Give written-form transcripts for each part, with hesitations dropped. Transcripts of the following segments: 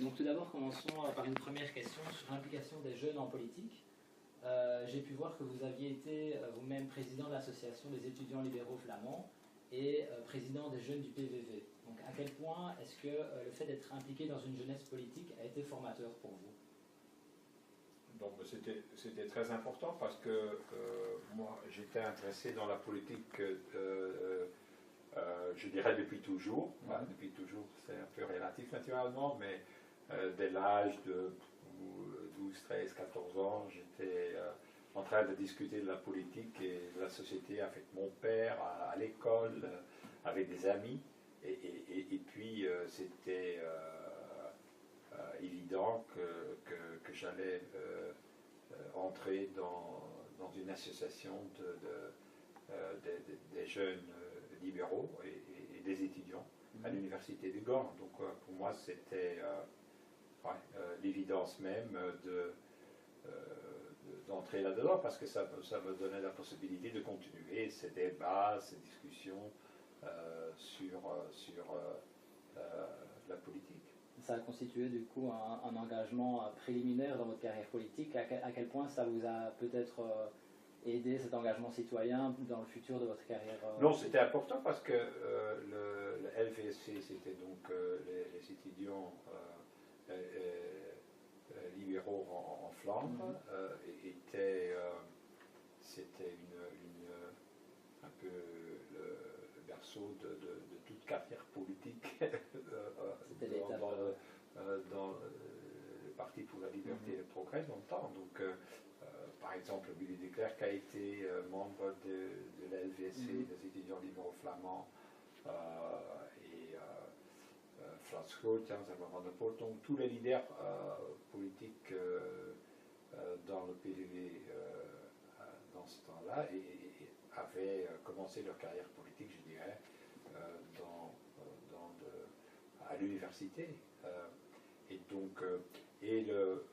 Donc tout d'abord, commençons par une première question sur l'implication des jeunes en politique. J'ai pu voir que vous aviez été vous-même président de l'association des étudiants libéraux flamands et président des jeunes du PVV. Donc à quel point est-ce que le fait d'être impliqué dans une jeunesse politique a été formateur pour vous? Donc c'était très important parce que moi j'étais intéressé dans la politique, je dirais depuis toujours. Depuis toujours, c'est un peu relatif naturellement, mais dès l'âge de 12, 13, 14 ans, j'étais en train de discuter de la politique et de la société avec mon père, à l'école, avec des amis. Et puis c'était évident que j'allais entrer dans une association des jeunes libéraux et des étudiants à l'université de Gand. Donc pour moi c'était l'évidence même d'entrer là-dedans parce que ça me donnait la possibilité de continuer ces débats, ces discussions sur la politique. Ça a constitué du coup un engagement préliminaire dans votre carrière politique. À quel point ça vous a peut-être aidé, cet engagement citoyen, dans le futur de votre carrière? Non, c'était important parce que le LVSC, c'était donc les étudiants libéraux en Flandre, c'était un peu le berceau de toute carrière politique dans le Parti pour la liberté et le progrès dans le temps. Donc, par exemple, Willy de Klerk a été membre de la LVSC, des étudiants libéraux flamands, et Frans Grootjans, Van der Poort, donc tous les leaders politiques dans le PVV dans ce temps-là avaient commencé leur carrière politique, je dirais, à l'université. Et donc, le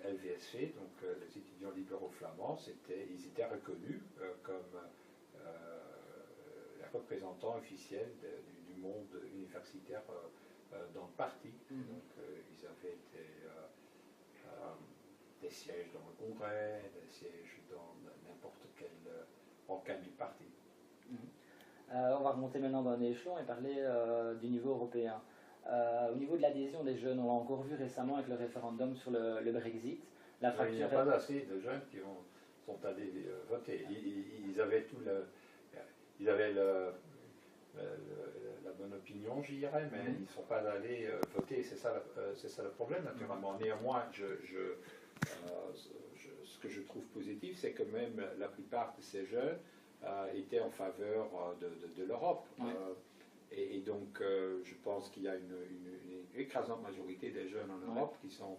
LVSC, donc les étudiants libéraux flamands, ils étaient reconnus comme les représentants officiels du monde universitaire dans le parti. Donc, ils avaient des sièges dans le Congrès, des sièges dans n'importe quel organe du parti. On va remonter maintenant dans l'échelon et parler du niveau européen. Au niveau de l'adhésion des jeunes, on l'a encore vu récemment avec le référendum sur le Brexit. Il n'y a pas assez de jeunes qui sont allés voter. Ils avaient la bonne opinion, je dirais, mais ils ne sont pas allés voter. C'est ça le problème, naturellement. Néanmoins, ce que je trouve positif, c'est que même la plupart de ces jeunes étaient en faveur de l'Europe. Et donc, je pense qu'il y a une écrasante majorité des jeunes en Europe qui sont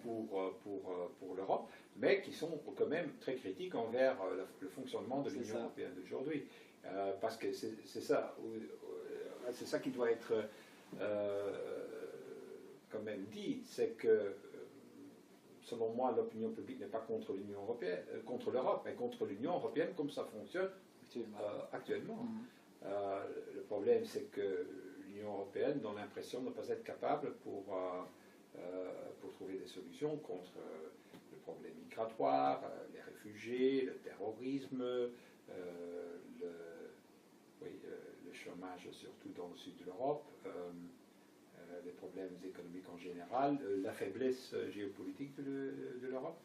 pour l'Europe, mais qui sont quand même très critiques envers le fonctionnement de l'Union européenne d'aujourd'hui. Parce que c'est ça qui doit être quand même dit, c'est que, selon moi, l'opinion publique n'est pas contre l'Union européenne, contre l'Europe, mais contre l'Union européenne comme ça fonctionne actuellement. Le problème, c'est que l'Union européenne donne l'impression de ne pas être capable pour trouver des solutions contre le problème migratoire, les réfugiés, le terrorisme, le chômage, surtout dans le sud de l'Europe, les problèmes économiques en général, la faiblesse géopolitique de l'Europe,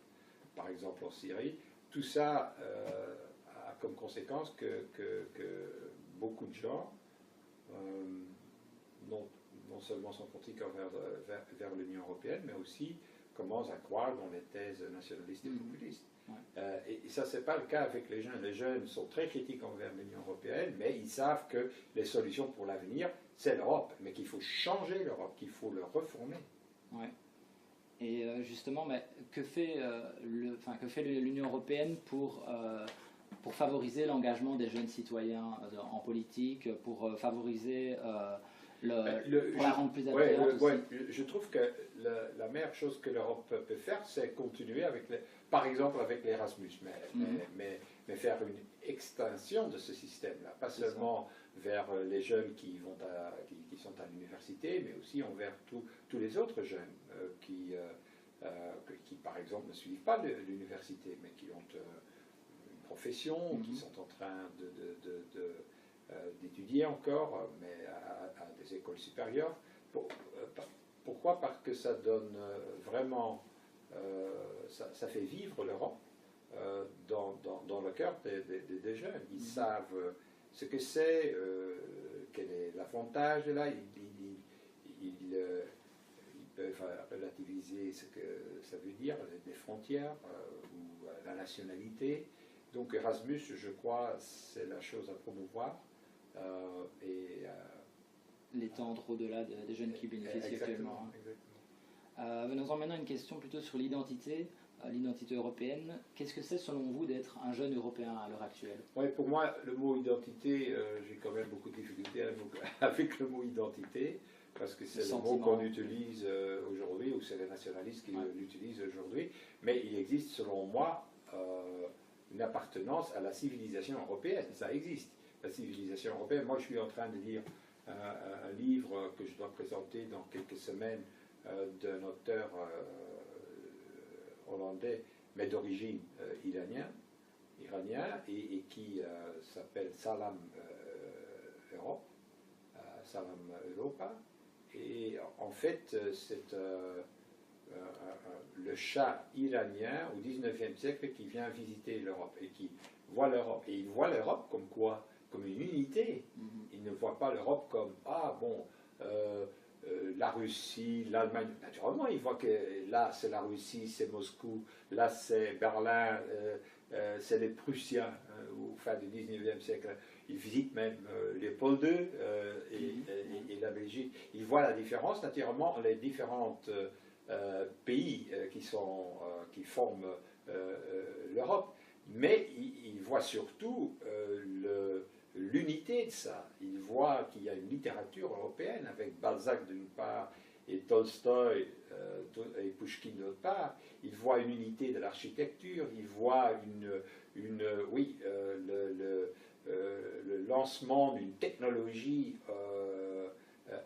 par exemple en Syrie. Tout ça a comme conséquence que beaucoup de gens, non seulement sont critiques vers l'Union européenne, mais aussi commencent à croire dans les thèses nationalistes et populistes. Et ça, ce n'est pas le cas avec les jeunes. Les jeunes sont très critiques envers l'Union européenne, mais ils savent que les solutions pour l'avenir, c'est l'Europe, mais qu'il faut changer l'Europe, qu'il faut le reformer. Ouais. Et justement, mais que fait l'Union européenne pour favoriser l'engagement des jeunes citoyens en politique, pour favoriser pour la rendre plus attrayante aussi? Je trouve que la meilleure chose que l'Europe peut faire, c'est continuer par exemple avec l'Erasmus, mais faire une extension de ce système-là, pas seulement vers les jeunes qui sont à l'université, mais aussi envers tous les autres jeunes qui, par exemple, ne suivent pas l'université, mais qui ont une profession, qui sont en train d'étudier encore, mais à des écoles supérieures. Pourquoi? Parce que ça donne vraiment, ça fait vivre l'Europe dans le cœur des jeunes. Ils savent ce que c'est, quel est l'avantage de là. Ils peuvent relativiser ce que ça veut dire, les frontières ou la nationalité. Donc Erasmus, je crois, c'est la chose à promouvoir. L'étendre au-delà des jeunes qui bénéficient actuellement. Venons-en maintenant à une question plutôt sur l'identité européenne. Qu'est-ce que c'est selon vous d'être un jeune Européen à l'heure actuelle? Oui, pour moi, le mot identité, j'ai quand même beaucoup de difficultés avec le mot identité, parce que c'est le mot qu'on utilise aujourd'hui, ou c'est les nationalistes qui l'utilisent aujourd'hui, mais il existe selon moi une appartenance à la civilisation européenne, ça existe. La civilisation européenne, moi je suis en train de lire un livre que je dois présenter dans quelques semaines d'un auteur hollandais, mais d'origine iranien, et qui s'appelle Salam Europe, Salam Europa. Et en fait, c'est le Shah iranien au XIXe siècle qui vient visiter l'Europe et qui voit l'Europe. Et il voit l'Europe comme quoi? Comme une unité. Il ne voit pas l'Europe comme, la Russie, l'Allemagne. Naturellement, il voit que là, c'est la Russie, c'est Moscou, là, c'est Berlin, c'est les Prussiens, au fin du 19e siècle. Il visite même Léopold II et la Belgique. Il voit la différence, naturellement, les différents pays qui forment l'Europe. Mais il voit surtout l'unité de ça. Il voit qu'il y a une littérature européenne avec Balzac d'une part et Tolstoï et Pouchkine d'autre part. Il voit une unité de l'architecture, il voit le lancement d'une technologie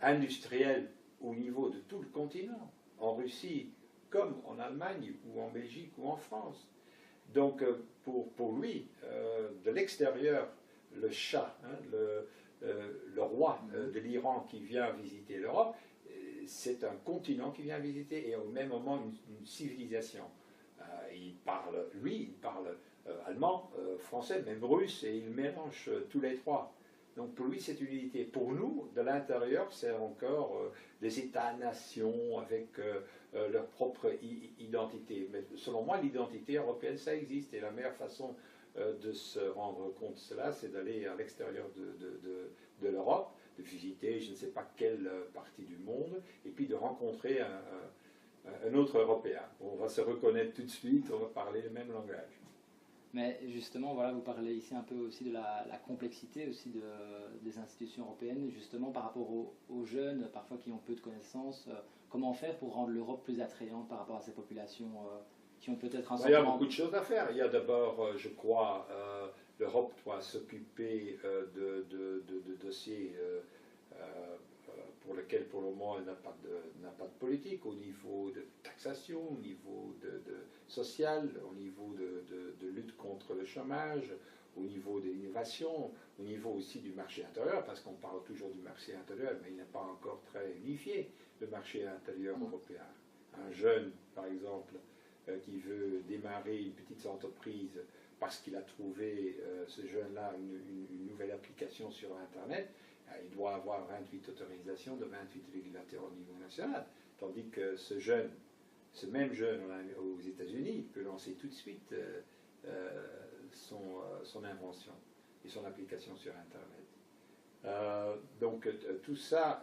industrielle au niveau de tout le continent, en Russie comme en Allemagne ou en Belgique ou en France. Donc pour lui, de l'extérieur, le Shah, le roi de l'Iran qui vient visiter l'Europe, c'est un continent qui vient visiter et au même moment une civilisation. Il parle allemand, français, même russe, et il mélange tous les trois. Donc pour lui, c'est une unité. Pour nous, de l'intérieur, c'est encore des États-nations avec leur propre identité. Mais selon moi, l'identité européenne, ça existe. Et la meilleure façon de se rendre compte de cela, c'est d'aller à l'extérieur de l'Europe, de visiter je ne sais pas quelle partie du monde, et puis de rencontrer un autre Européen. On va se reconnaître tout de suite, on va parler le même langage. Mais justement, voilà, vous parlez ici un peu aussi de la complexité aussi des institutions européennes, justement par rapport aux jeunes, parfois qui ont peu de connaissances. Comment faire pour rendre l'Europe plus attrayante par rapport à ces populations qui ont peut-être un sentiment... Il y a beaucoup de choses à faire. Il y a d'abord, je crois, l'Europe doit s'occuper de dossiers pour lesquels, pour le moment, elle n'a pas de politique, au niveau de taxation, au niveau social, au niveau de lutte contre le chômage, au niveau de l'innovation, au niveau aussi du marché intérieur, parce qu'on parle toujours du marché intérieur, mais il n'est pas encore très unifié, le marché intérieur européen. Un jeune, par exemple, qui veut démarrer une petite entreprise parce qu'il a trouvé, ce jeune-là, une nouvelle application sur Internet, il doit avoir 28 autorisations de 28 régulateurs au niveau national. Tandis que ce même jeune aux États-Unis peut lancer tout de suite son invention et son application sur Internet. Donc tout ça,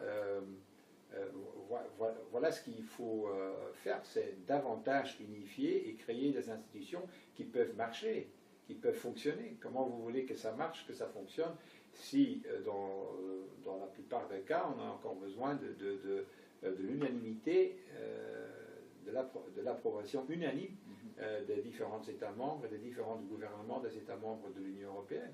voilà ce qu'il faut faire, c'est davantage unifier et créer des institutions qui peuvent marcher, qui peuvent fonctionner. Comment vous voulez que ça marche, que ça fonctionne, si dans la plupart des cas, on a encore besoin de l'unanimité, de l'approbation unanime des différents États membres et des différents gouvernements des États membres de l'Union européenne.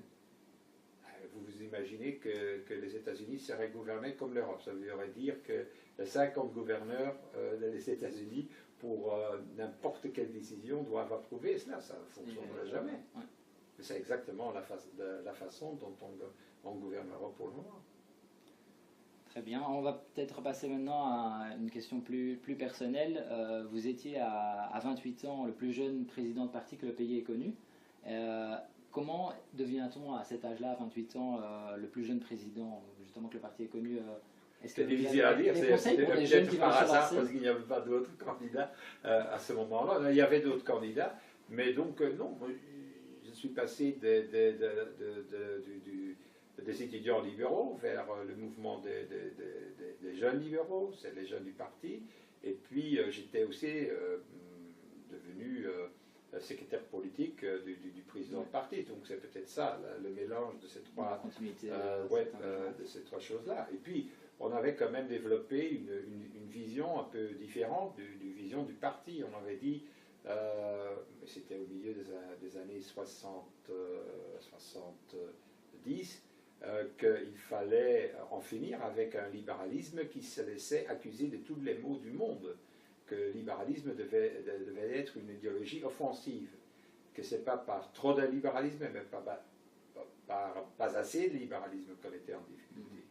vous vous imaginez que les États-Unis seraient gouvernés comme l'Europe. Ça voudrait dire que les 50 gouverneurs des États-Unis, pour n'importe quelle décision, doivent approuver cela. Ça ne fonctionnerait jamais. Ouais. Mais c'est exactement la façon dont on gouvernera pour le moment. Très bien. On va peut-être passer maintenant à une question plus personnelle. Vous étiez à 28 ans le plus jeune président de parti que le pays ait connu. Comment devient-on à cet âge-là, à 28 ans, le plus jeune président justement que le parti ait connu C'est difficile à dire, c'est peut-être par hasard parce qu'il n'y avait pas d'autres candidats à ce moment-là. Il y avait d'autres candidats, mais donc non, je suis passé des étudiants libéraux vers le mouvement des jeunes libéraux, c'est les jeunes du parti, et puis j'étais aussi devenu secrétaire politique du président du parti, donc c'est peut-être ça, le mélange de ces trois, de ces trois choses-là. Et puis on avait quand même développé une vision un peu différente du vision du parti. On avait dit, c'était au milieu des années 70, qu'il fallait en finir avec un libéralisme qui se laissait accuser de tous les maux du monde, que le libéralisme devait être une idéologie offensive, que ce n'est pas par trop de libéralisme, mais pas assez de libéralisme qu'on était en difficulté.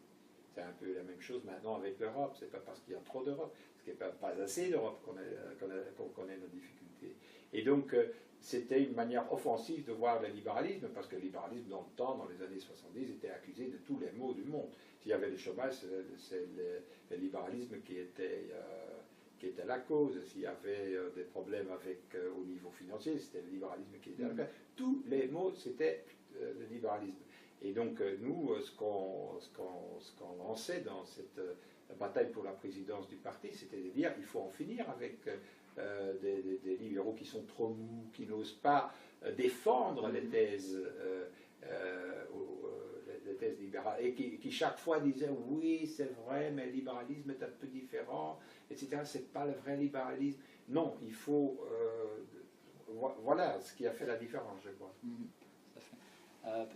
C'est un peu la même chose maintenant avec l'Europe. C'est pas parce qu'il y a trop d'Europe, parce qu'il n'y a pas assez d'Europe qu'on connaît nos difficultés. Et donc, c'était une manière offensive de voir le libéralisme, parce que le libéralisme, dans le temps, dans les années 70, était accusé de tous les maux du monde. S'il y avait le chômage, c'est le libéralisme qui était la cause. S'il y avait des problèmes au niveau financier, c'était le libéralisme qui était la cause. Tous les maux, c'était le libéralisme. Et donc, nous, ce qu'on lançait dans cette bataille pour la présidence du parti, c'était de dire qu'il faut en finir avec des libéraux qui sont trop mous, qui n'osent pas défendre les thèses libérales, et qui chaque fois disaient oui, c'est vrai, mais le libéralisme est un peu différent, etc. C'est pas le vrai libéralisme. Non, il faut. Voilà ce qui a fait la différence, je crois.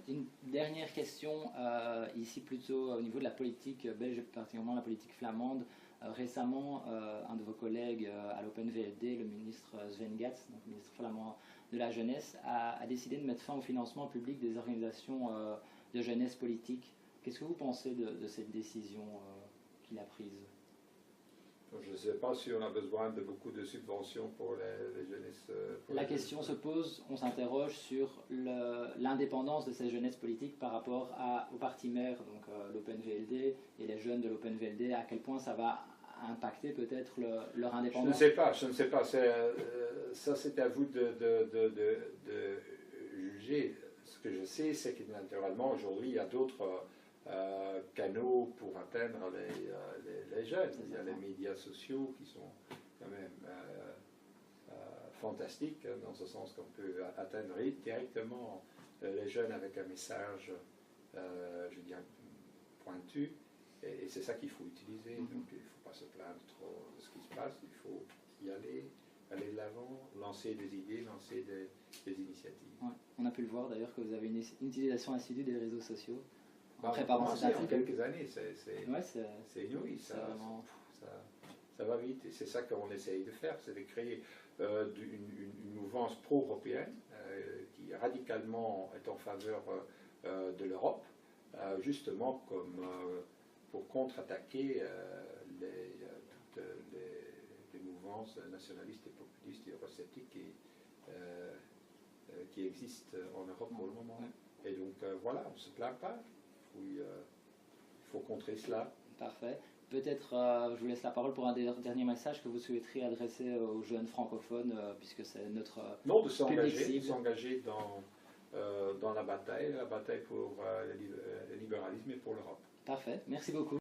Une dernière question, ici plutôt au niveau de la politique belge, particulièrement la politique flamande. Récemment, un de vos collègues à l'Open VLD, le ministre Sven Gatz, donc ministre flamand de la jeunesse, a décidé de mettre fin au financement public des organisations de jeunesse politique. Qu'est-ce que vous pensez de cette décision qu'il a prise ? Je ne sais pas si on a besoin de beaucoup de subventions pour les jeunesses. La question se pose, on s'interroge sur l'indépendance de ces jeunesses politiques par rapport au parti mère, donc l'Open VLD et les jeunes de l'Open VLD, à quel point ça va impacter peut-être leur indépendance. Je ne sais pas. Ça, c'est à vous de juger. Ce que je sais, c'est que naturellement, aujourd'hui, il y a d'autres canaux pour atteindre les jeunes. Il y a les médias sociaux qui sont quand même fantastiques, dans ce sens qu'on peut atteindre directement les jeunes avec un message, je veux dire, pointu, et c'est ça qu'il faut utiliser. Donc il ne faut pas se plaindre trop de ce qui se passe, il faut y aller de l'avant, lancer des idées, lancer des initiatives. Ouais. On a pu le voir d'ailleurs que vous avez une utilisation assidue des réseaux sociaux. En quelques années, c'est inouï, ça va vite, et c'est ça qu'on essaye de faire, c'est de créer une mouvance pro-européenne qui radicalement est en faveur de l'Europe, justement comme pour contre-attaquer toutes les mouvances nationalistes et populistes et eurosceptiques qui existent en Europe pour le moment. Et donc voilà, on ne se plaint pas. Il faut contrer cela. Parfait. Peut-être, je vous laisse la parole pour un dernier message que vous souhaiteriez adresser aux jeunes francophones, puisque c'est notre non, de s'engager dans la bataille pour le libéralisme et pour l'Europe. Parfait. Merci beaucoup.